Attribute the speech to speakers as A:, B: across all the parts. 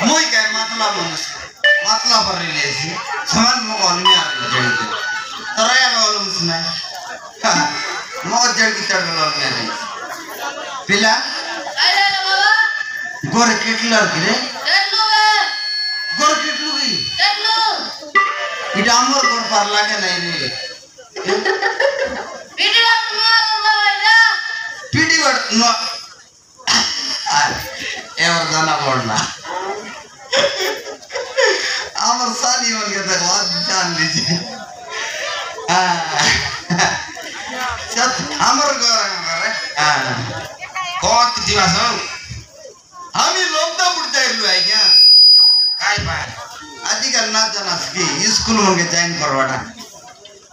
A: मुई कह मतला मनुष्य मतला पर रिलेसी समान मो कॉलोनी आ रही है तोरा या कॉलोनी सुना मो जड़ की चढ़ कॉलोनी आ रही पिला गोर किटलर की रे गोर किटलू की इडामर गोर पर लागे नहीं रे पीडी वर्ड नो एवर जाना बोलना आमर साली मन के तक बात जान लीजिए सत आमर गोर कौन दिवस हो हम ही लोग तो बुढ़ते हैं लोग क्या काय बात आजकल ना जाना सकी स्कूल में के जॉइन करवाना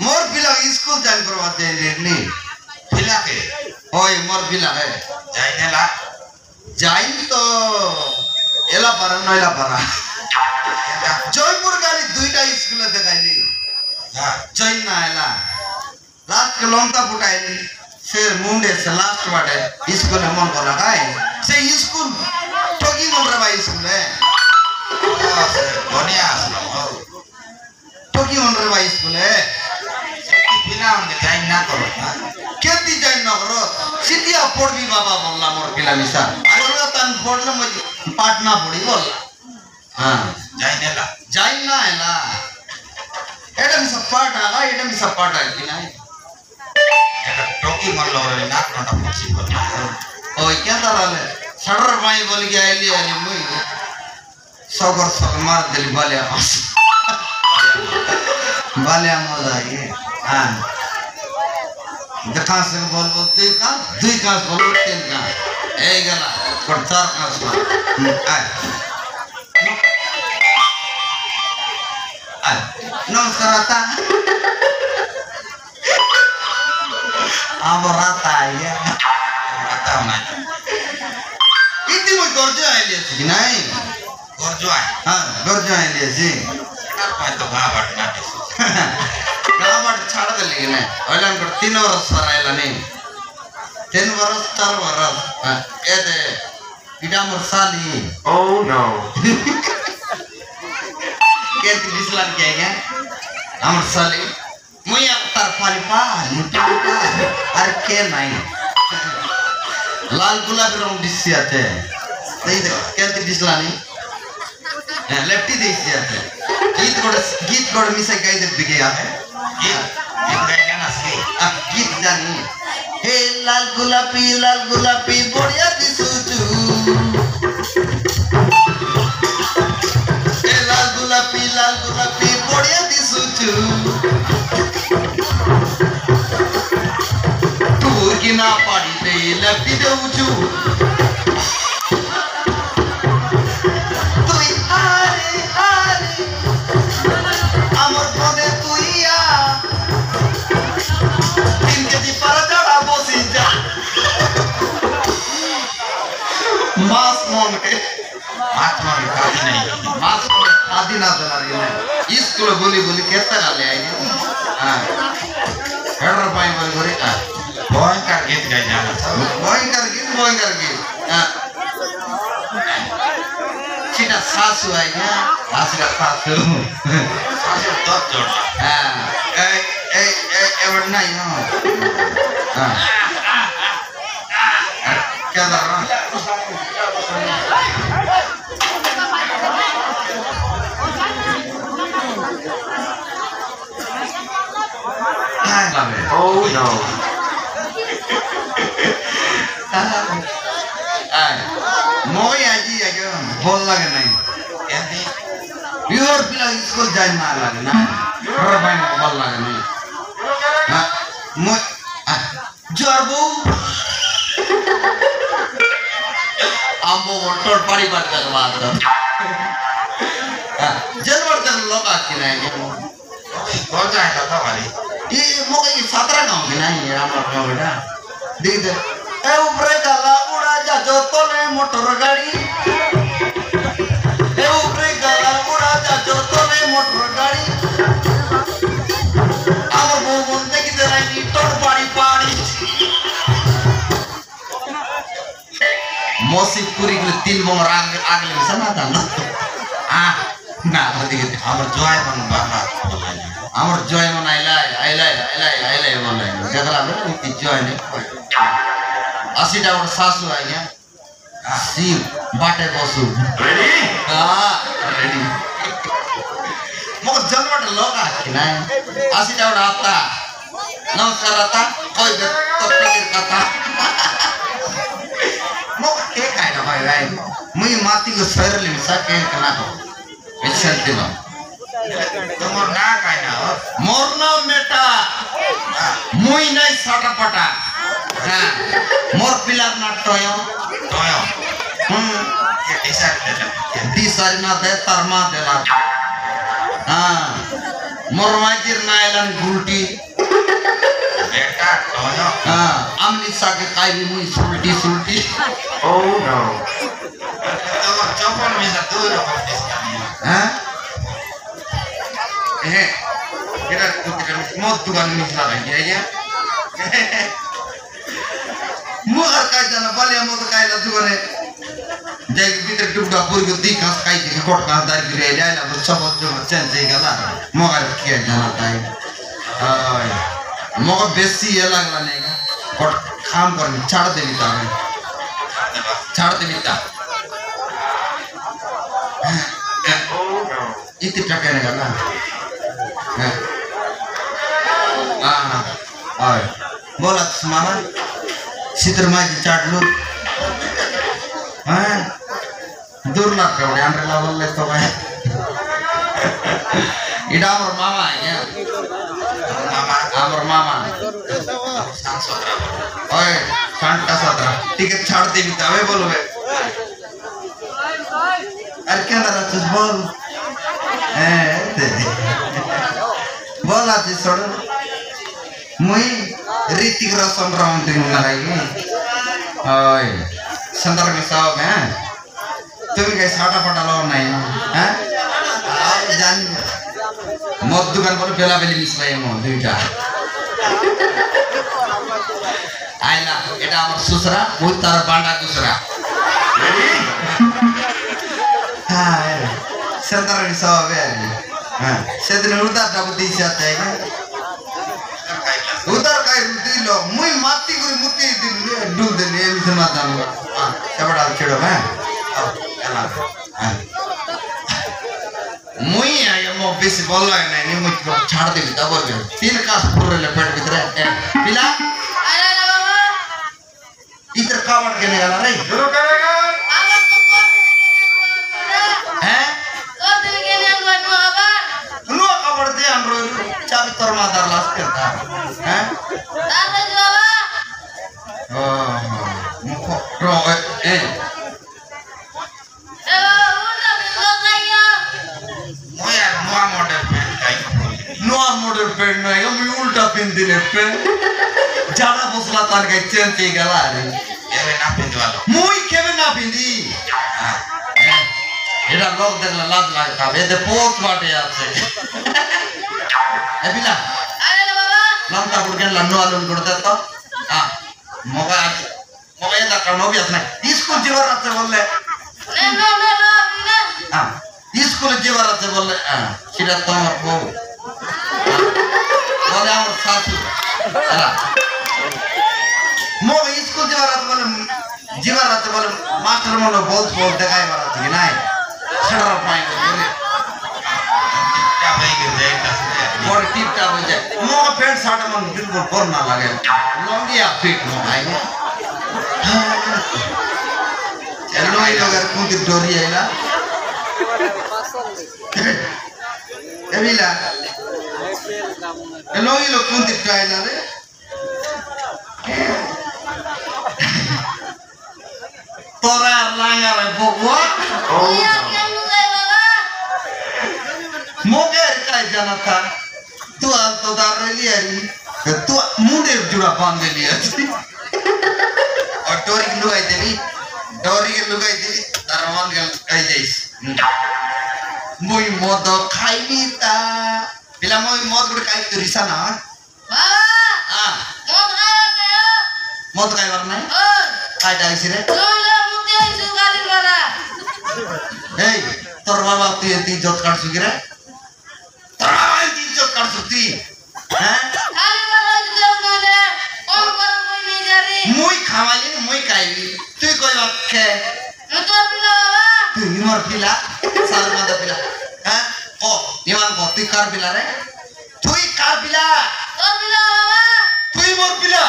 A: मोर पिला स्कूल जॉइन करवाते हैं लेडली पिला के ओए मोर पिला है जॉइन ला जॉइन तो एला पर नोला पर जयपुर गाली दुईटा स्कूल देखाइली हां जॉइन ना एला लास्ट के लोंता फुटाइली फिर मुंडे से लास्ट वाटे स्कूल में मन को लगाए से स्कूल टोकी मोर भाई स्कूल है बढ़िया टोकी मोर भाई स्कूल है बिना उनके जॉइन ना करो केती जॉइन ना करो सीधिया पढ़ भी बाबा बोलला मोर पिला निशा अरे तन पढ़ले मुझे पाटना पड़ी बोल हां जॉइन ना एला एडम सपाट आला एडम सपाट है कि नहीं एटा टोकी मन लगे ना कोटा पॉसिबल ओए क्या तरले सडर भाई बोल के आइली अरे मुई सगर सग मार दिली बाले बाले मजा ये हां देखा से बोल बोलते का दुई का बोल तीन का ए गला पर चार का आय आय नमस्कार आता आमराता ये आता ना इतनी मुझ गर्जो आइले छी नहीं गर्जो आए हां गर्जो आइले छी पाए तो गाबाट ना गाबाट छाड़ दे लेकिन ओलन को 3 वर्ष सरायला नहीं 3 वर्ष 4 वर्ष ए दे इडा मोर साली ओह नो के दिसला के है हमर साली मुई अवतार फाली पा अरे के नहीं लाल गुलाबी रंग दिसियाते सही दे के दिसला नहीं लेफ्टी दिसियाते गीत कोड मिसे गाय दे बिगे है गीत गाय ना सके गीत जानी हे लाल गुलाबी बढ़िया दिसुचू हे लाल गुलाबी बढ़िया दिसुचू तू की ना पाड़ी दे लेफ्टी दे उचू आदि ना चला रही है स्कूल बोली कहता ना ले आई हां हेडर पाई बोली बोली भयंकर गीत गाय जाना भयंकर गीत हां सीधा सासू आई है आसरा सासू तो जोड़ हां ए एवर नहीं हो हां क्या कर रहा oh no मोई आजी आगे बोल लगे नहीं कहते प्योर पिला स्कूल जाए ना लगे ना और भाई बोल लगे नहीं हां मोई जरबो आंबो वोटर पाड़ी बात कर बात जनवर तक लोग आके नहीं कौन जाएगा था वाली ये मोके 17 गांव के नहीं है हम गांव बेटा देख दे ए ऊपर गला उड़ा जा जो तो ले मोटर गाड़ी ए ऊपर गला उड़ा जा जो तो ले मोटर गाड़ी अब वो बोलते कि तेरा नी तोड़ पाड़ी मौसी पूरी के 3 बोंग आगले में सना था ना না ওদিকে আমার জয় মন বাবা আমার জয় মন আইলাই আইলাই আইলাই আইলাই বলে দেখলাম ওই জয় নেই 80টা ওর শাশু আইয়া সিম বাটে বসু রেডি রেডি মগ জন্মটা লোক আছে না 80টা ওর আতা নমস্কার আতা কই বে তত্ত্বের কথা মগ কে কাই না ভাই ভাই মুই মাটি को सरली में सके कना हो चलते ना তোমার না কাই না মোর নাম মেটা মুই নাই সাটা পাটা হ্যাঁ মোর পিলার না টয় টয় ये डिसाइड ना दे तरमा देला हां मोर माजिर ना एलन गुलटी बेटा टय हां আমনি সাকে কাইবি মুই সুলটি সুলটি ও নো চপন মেসা দুই রকম হ্যাঁ হ্যাঁ এটা মদ দোকান মিশলা ভাই আইয়া মুহার কাই জানা বালিয়া মদ কাইলা দোকানে যাই ভিতরে টুকটা পুরো দি কাজ খাই দিকে কোট কাজ দাই গিরে আইলা তো সব চেঞ্জ হয়ে গেল মগার কি জানা তাই আয় মগ বেশি এ লাগলা নেই কোট কাম করবি ছাড় দেবি তাকে ছাড় দেবি তা इतने टके नहीं करना हाँ बोला मामा सितरमा जी चाट लो हाँ दूर ना करो अंडर लेवल ले तो मैं इड़ा अमर मामा है अमर मामा ओए शांता सादरा टिकट छाड़ दे भी तावे बोलो बे अरे क्या ना तुझ बोल बोल आती सोड़ मुई ऋतिक रोशन राउंड ड्रिंक लगाएगी ओए संदर्भ में साहब हैं तुम क्या साटा पटा लो नहीं हैं जान मौत दुकान पर बेला बेली मिसलाई मौत दुईटा आइला এটা আমার সুসরা ওই তার বান্ডা দুসরা हां संदर्भ में साहब है हां সেদিন উদার ডাবু দিছে আতে उधर का दिलो मुई माती गुरी मुती दिल डूल दे ने मिस माता हां सबड़ा छेड़ो हैं एला हां मुई आया मो बेस बोला नहीं मुई छाड़ दे तब बोल तीन कास पूरे ले पेट भीतर पिला अरे ना बाबा इधर कावड़ के निकाला रे शुरू करेगा हैं कब दिन के ने नु कावड़ दे अंदर चाबी तोर मादार लास करता हैं दादा बाबा ओ मुखो रो ए मॉडल पेन नहीं हम उल्टा पिन दिले पे ज़्यादा बसला तार के चेंज ही गला रे ये ना पिन वाला मुई के ना पिन दी इधर लोग देख लाज लाज का ये दे पोत बाटे आपसे ए बिला अरे ना बाबा लंका गुड़के लन्नो आलून गुड़ते तो हाँ मोगा ये दाखल नो भी असना स्कूल जीवर रात से बोले नो हाँ स्कूल जीवर रात से बोले हाँ सीधा तो आपको बोले हम साथी अला मो स्कूल जीवारात बोले मास्टर मोनो बोल देखाई मारत कि नहीं छड़ा पाए बोले क्या भाई के जाएगा और टिपटा बजे मो पैंट शर्ट मन बिल्कुल पर ना लगे लंगिया फिट मो आई चलो ये लोग कौन की डोरी आइला एमिला Hello, you look on the trailer. Tora langa re bokwa. Moger kai jana tha. Tu al to dar liya ri. Tu mude jura band liya. और डोरी लुगाई देवी तारमान kai jais. Moi modo khai ni ta. Bila mau mod gue kayak tulisan apa? Ah, mod kayak warna? Kayak dari sini? Hei, tor তোর বাবা তুই ইজ্জত কাটছু কি রে তোর বাবা ইজ্জত কাটছু তুই হ্যাঁ মুই খাওয়াইলি মুই খাইলি তুই কইবা খে তুই মোর পিলা সার মাদা পিলা হ্যাঁ ও ইমান কো তুই কার পিলা রে তুই কার পিলা তুই মোর পিলা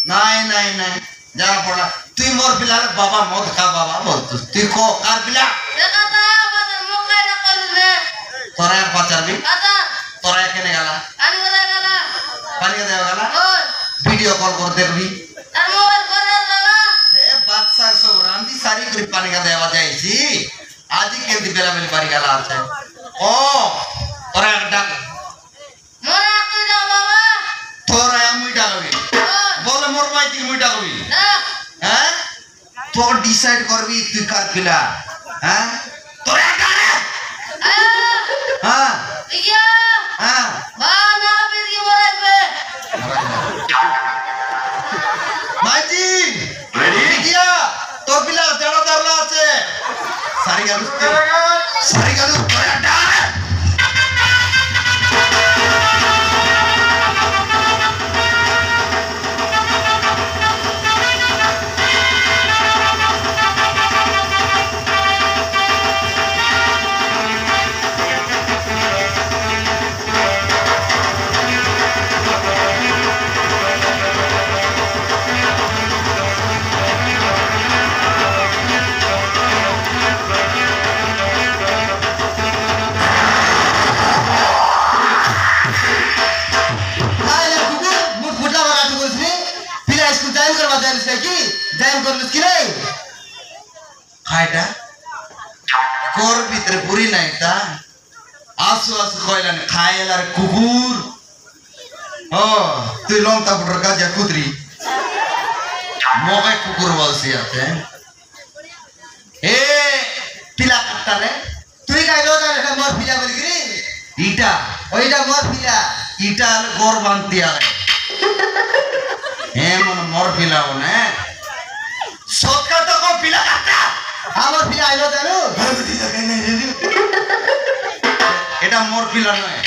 A: নাই নাই নাই যা পড়া তুই মোর পিলা বাবা মদ খা বাবা বলতো তুই কো কার পিলা তোরা এক বাঁচাবি তোরা এখানে গেলা পানি দেওয়া গেলা ভিডিও কল করে দেখবি বাচ্চা সব রান্দি সারি করে পানি দেওয়া যাইছি আজই কেমতি বেলা বেলা বাড়ি গেলা আছে ও তোরা এক ডাক তোরা মুই ডাকবি বলে মোর মাইতি মুই ডাকবি হ্যাঁ তোর ডিসাইড করবি তুই কার পিলা হ্যাঁ তোরা এক ডাক হ্যাঁ হ্যাঁ মাইতি গিয়া তোর পিলা জড়া ধরলা আছে সারি গালু তোরা ডাক খাইটা কোর ভিতরে পুরি নাই তা আসু আসু কইলান খাইলার কুকুর ও তুই লঙ্কা পুটর গাজা কুতরি মগে কুকুর বলছি আছে এ পিলা কাটটা রে তুই কাইলো জান এটা মোর পিলা বলি কি ইটা ওইটা মোর পিলা ইটা গোর বান্তি আরে এমন মোর পিলা ওনে সৎকা তো কো পিলা কাটটা আমার পিলা আইলো জানো এটা মোর পিলা নয়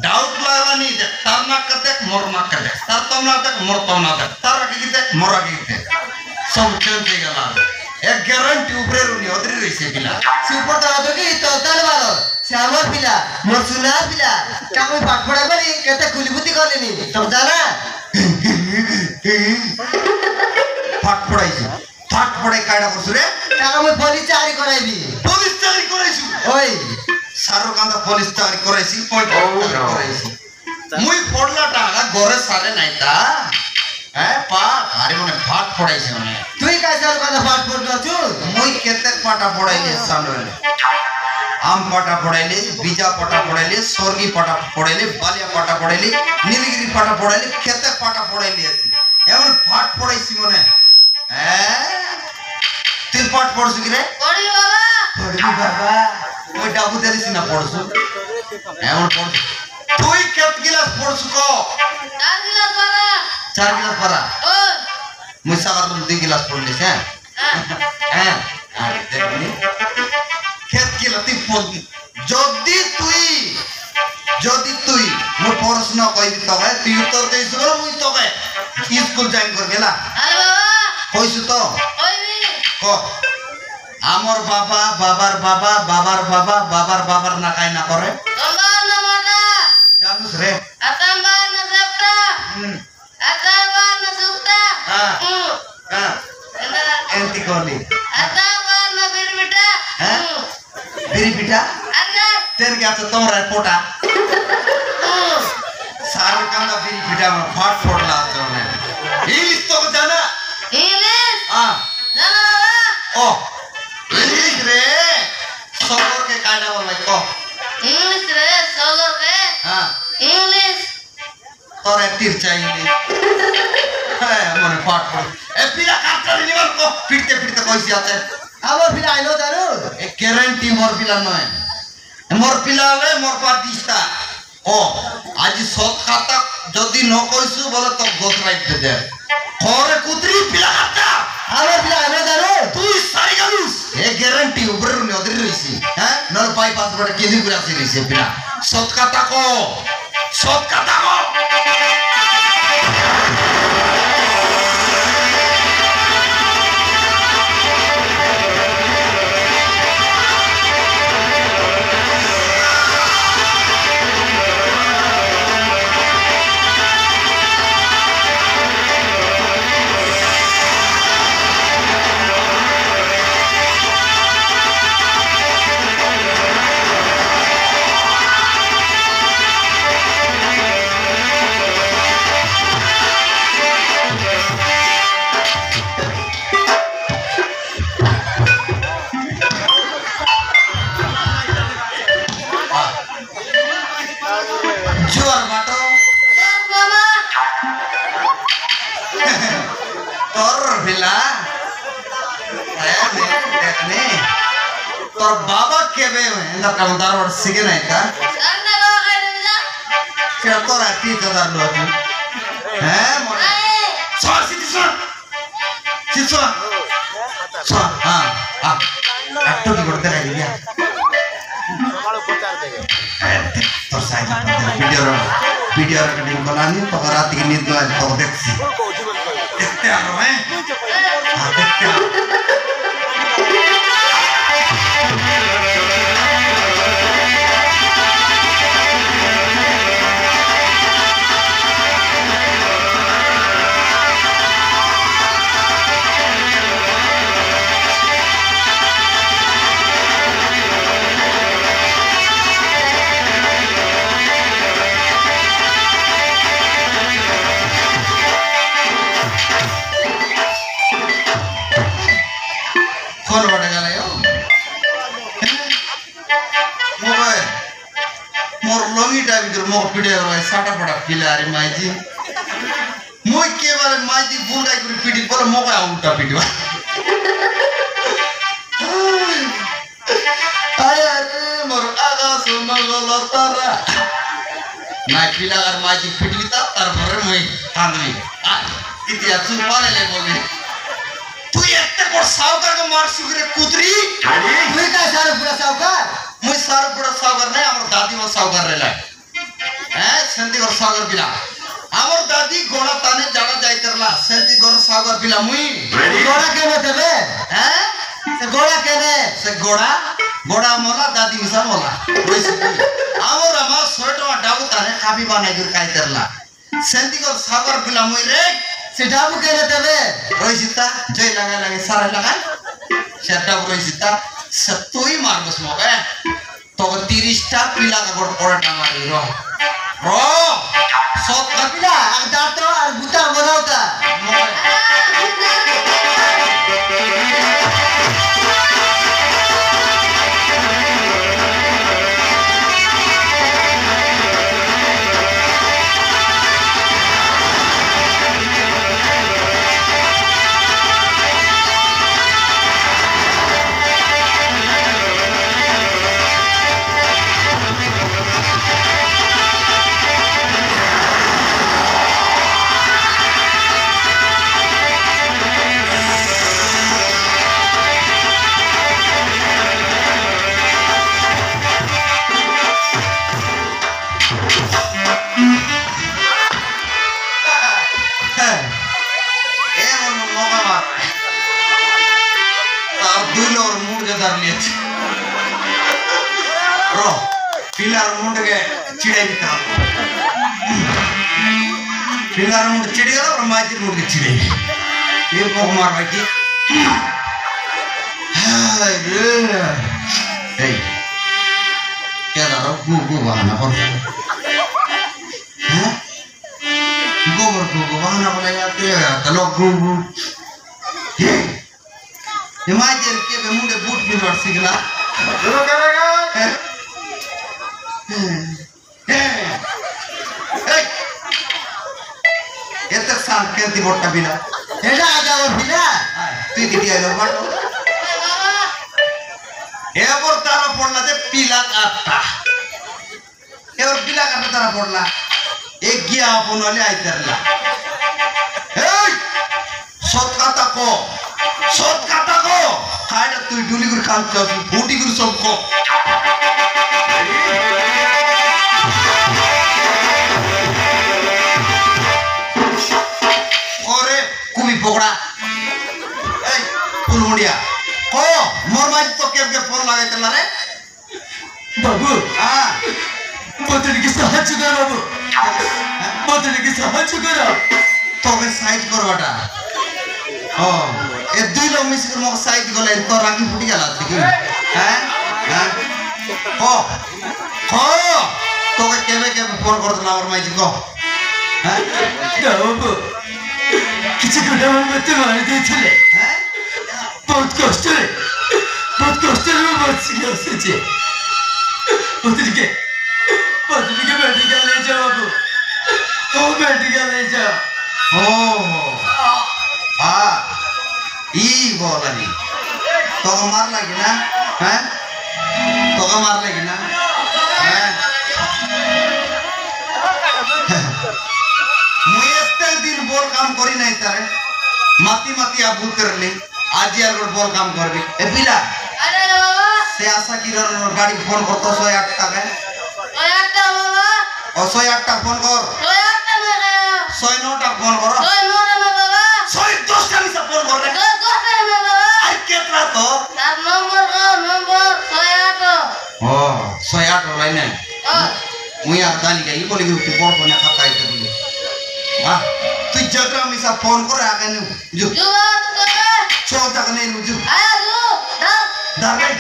A: ডাউট লাগানি যে তার নাক কাটে মোর নাক কাটে তার তো না দেখ মোর তো না দেখ তার আগে গিতে মোর আগে গিতে সব চেঞ্জ হয়ে গেল এক গ্যারান্টি উপরে রুনি ওদের রইছে পিলা সুপার দাও তো কি তো তার বারো সে আমার পিলা মোর সুনা পিলা কামই পাট পড়া বলি কেতে কুলিবুতি করলেনি তুমি জানা পাট পড়াইছি পাট পড়াই কায়দা করছু রে টাকা মই পুলিশ চাকরি করাইবি পুলিশ চাকরি করাইছু ওই সারকান্দা পুলিশ চাকরি করাইছি পয়টা করাইছি মুই পড়লা টাকা ঘরে সারে নাই তা হ্যাঁ পা আরে মনে পাট পড়াইছি মানে তুই কাই সারকান্দা পাট পড়ছু মুই কেতে পাটা পড়াইলি সানলে আম পাটা পড়াইলি বিজা পাটা পড়াইলি স্বর্গী পাটা পড়াইলি বালিয়া পাটা পড়াইলি নীলগিরি পাটা পড়াইলি কেতে পাটা পড়াইলি আছে এমন পাট পড়াইছি মনে তুই পাঠ পড়ছু কি রে পড়ি বাবা ওই ডাবু দেরিস না পড়ছু এমন পড়ছু তুই কত গিলাস পড়ছু কো 4 গিলাস পারা মুই সাবার 2 গিলাস পড়লিস হ্যাঁ হ্যাঁ আরে দেখনি কত গিলাস তুই পড়বি যদি তুই মোর পড়াশোনা কইবি তবে তুই উত্তর দেইছ বলে মুই তবে স্কুল জয়েন করবেলা আরে বাবা কইছু তো কইবি ক আমার বাবা বাবার বাবা বাবার বাবা বাবার বাবার না কাই না করে তোমার নামটা জানুস রে আতাম্বার না জপটা আতাম্বার না সুপটা হ্যাঁ এন্টি কোলি আতাম্বার না বিরবিটা হ্যাঁ বিরবিটা আরে তের গাছে তোমরা পোটা সার কান্দা বিরবিটা ফাট ফড়লা আছে মানে ইংলিশ তো জানা ইংলিশ জানা ও इंग्लिश रे सगर के कायदा बोलबाय को इंग्लिश रे सगर के हां इंग्लिश तोरे तीर चाहिए है मने पाठ पढ़ ए पिला काटता निवन को फिरते कइसी आते आवर पिला आइलो जानो ए ग्यारंटी मोर पिला नय मोर पिला ले मोर पार दिस्ता ओ आज सत खाता जदी न कइसु बोले तो गोस राइट दे Kore kutri pila kata.
B: আমার পিলা আমি জানো
A: তুই সারি গালুস এ গ্যারান্টি উপরে নদীর রইছি হ্যাঁ নল পাই পাঁচ বড় কেজি করে আসি রইছে পিলা সৎ কথা কো সৎ কথা কো তোর বাবা কেবে এন্দা কাম দারবার শিখে নাই তা কেন তোর আতি কদার লোক হ্যাঁ মনে সর সিটি সর সিটি সর সর হ্যাঁ একটু কি করতে রাখি দিয়া তোর সাইজ ভিডিও রেকর্ডিং বলানি তো রাত থেকে নিদ নয় তো দেখছি দেখতে আরো হ্যাঁ দেখতে আরো साटा पड़ा पिला रे माइजी मोय के बारे माइजी भूल गई गुरी पीटी बोले मोका उल्टा पीटी आय अरे मोर आगा सुनो गलो तारा नाइ पिला और माइजी पीटी ता तार भरे मोय हांदनी इतिया तू पाले ले बोले तू इतने बड़ सावकार को मार सुगरे कुतरी तू का सारे पूरा सावकार मोय सारे पूरा सावकार नहीं हमर दादी वो सावकार रेला হ্যাঁ সেন্তি ঘর সাগর পিলা আমার দাদি গোড়া টানে জানা যাইতারলা সেন্তি ঘর সাগর পিলা মুই গোড়া কেনে দেবে হ্যাঁ সে গোড়া কেনে সে গোড়া মোলা দাদি মিশা মোলা কইছে আমার আমার 100 টাকা ডাবু টানে কাবি বানাই করে খাইতারলা সেন্তি ঘর সাগর পিলা মুই রে সে ডাবু কেনে দেবে রইছিতা জয় লাগা লাগে সারা লাগাই সে ডাবু রইছিতা সে তুই মারবস মগে তো 30টা পিলা কাপড় পরে টাঙাই র সব কাপিলা আর দাঁতো আর গুতা বানাওতা पिलार मुंड के चिड़े बिता पिलार मुंड चिड़े गला और माजी मुंड के चिड़े ये को मार बाकी हाय रे ए क्या करो गु बहाना कर हैं गु बहाना बोला जाते हैं तो लोग गु ये माजी के मुंडे बूट भी बढ़ सिगला जो करेगा এতে সান কেন্তি বড়টা বিনা এটা আজা ওর বিনা তুই কি দিয়ালো বাটো এবার তারা পড়লা যে পিলা কাটা এবার পিলা কাটা তারা পড়লা এক গিয়া আপন হলে আইতারলা এই সৎ কথা ক সৎ কথা ক খাইটা তুই ডুলি করে খান চল ফুটি করে সব ক করে কুবি পকড়া এই কুলমুড়িয়া ক মোর মাঝ তো কেবকে ফোন লাগাইতে না রে
B: বাবু
A: হ্যাঁ
B: মতনিকে সাহায্য কর বাবু মতনিকে সাহায্য কর
A: তোকে সাইড করবাটা ও এ দুই লোক মিস করে মোক সাইড গলে তো রাখি ফুটি গেল ঠিক হ্যাঁ হ্যাঁ ক ক তোকে কেবে কেবে ফোন করতে না আমার মাঝি ক হ্যাঁ
B: না বাবু কিছু করে আমার মতো মারি দিয়েছিলে
A: হ্যাঁ
B: বহুত কষ্টে আমি বলছি এসেছে মতনিকে মেডিকেল নিয়ে যাও বাবু ও মেডিকেল নিয়ে যাও
A: ও আ ই বলানি তোকে মার লাগি না হ্যাঁ তোকে মার লাগি না হ্যাঁ মুই এতে দিন বল কাম করি নাই তারে মাতি মাতি আবুল করলি আজি আর বল কাম করবি এ পিলা
C: আরে বাবা
A: সে আশা কিরণ গাড়ি ফোন করতো 108 টাকা
C: ওই একটা বাবা
A: ও 108 টাকা ফোন কর
C: ওই একটা মেয়ে
A: 109 টাকা ফোন কর
C: ওই মোড়ে মে বাবা
A: 110 টাকা মিছা ফোন কর রে
C: ওই কোথায় মে বাবা
A: আই কেতরা তো
C: তার নম্বর 108
A: ও 108 লাইন নাই
C: ও
A: মুই আর দালি গাই বলি তুই বড় ফোন খাতাই দিবি বাহ তুই জগরা মিছা ফোন করে আগে নে যু
C: জুবাত করে
A: 100 টাকা নেই যু
C: আয়া জু দাও
A: দাঁড়াই